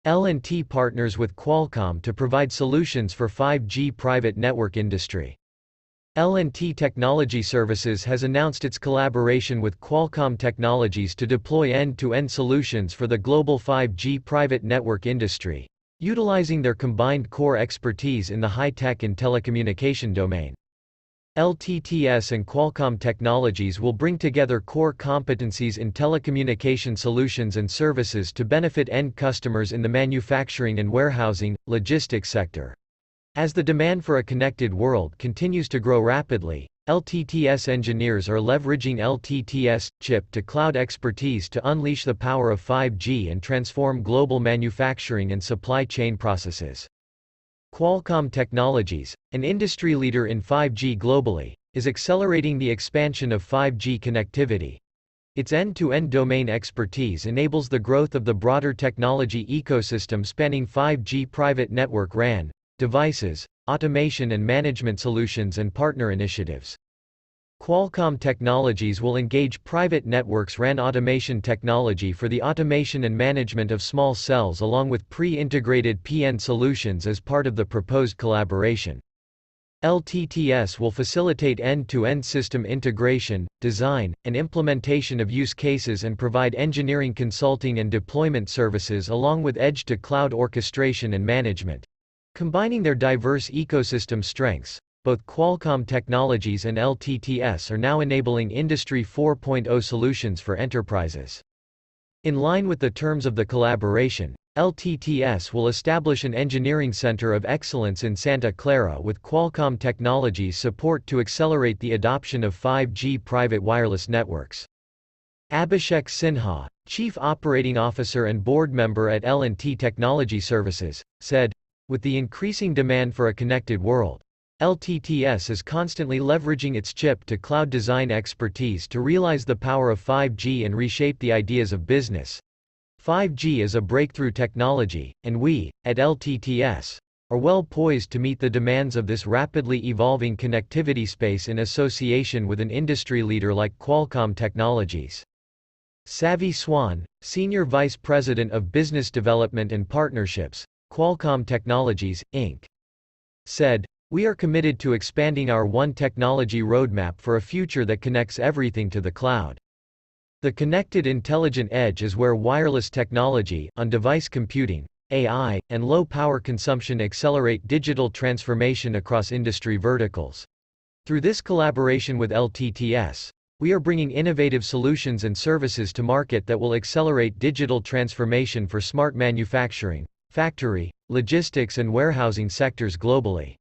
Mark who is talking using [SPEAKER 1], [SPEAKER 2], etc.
[SPEAKER 1] L&T partners with Qualcomm to provide solutions for 5G private network industry. L&T Technology Services has announced its collaboration with Qualcomm Technologies to deploy end-to-end solutions for the global 5G private network industry, utilizing their combined core expertise in the high-tech and telecommunication domain. LTTS and Qualcomm Technologies will bring together core competencies in telecommunication solutions and services to benefit end customers in the manufacturing and warehousing, logistics sector. As the demand for a connected world continues to grow rapidly, LTTS engineers are leveraging LTTS chip-to-cloud expertise to unleash the power of 5G and transform global manufacturing and supply chain processes. Qualcomm Technologies, an industry leader in 5G globally, is accelerating the expansion of 5G connectivity. Its end-to-end domain expertise enables the growth of the broader technology ecosystem spanning 5G private network RAN, devices, automation and management solutions and partner initiatives. Qualcomm Technologies will engage private networks RAN automation technology for the automation and management of small cells along with pre-integrated PN solutions as part of the proposed collaboration. LTTS will facilitate end-to-end system integration, design, and implementation of use cases and provide engineering consulting and deployment services along with edge-to-cloud orchestration and management. Combining their diverse ecosystem strengths, both Qualcomm Technologies and LTTS are now enabling Industry 4.0 solutions for enterprises. In line with the terms of the collaboration, LTTS will establish an engineering center of excellence in Santa Clara with Qualcomm Technologies support to accelerate the adoption of 5G private wireless networks. Abhishek Sinha, Chief Operating Officer and board member at L&T Technology Services, said, "With the increasing demand for a connected world, LTTS is constantly leveraging its chip-to-cloud design expertise to realize the power of 5G and reshape the ideas of business. 5G is a breakthrough technology, and we, at LTTS, are well poised to meet the demands of this rapidly evolving connectivity space in association with an industry leader like Qualcomm Technologies." Savi Swan, Senior Vice President of Business Development and Partnerships, Qualcomm Technologies, Inc., said, "We are committed to expanding our One Technology roadmap for a future that connects everything to the cloud. The connected intelligent edge is where wireless technology, on-device computing, AI, and low power consumption accelerate digital transformation across industry verticals. Through this collaboration with LTTS, we are bringing innovative solutions and services to market that will accelerate digital transformation for smart manufacturing, factory, logistics and warehousing sectors globally."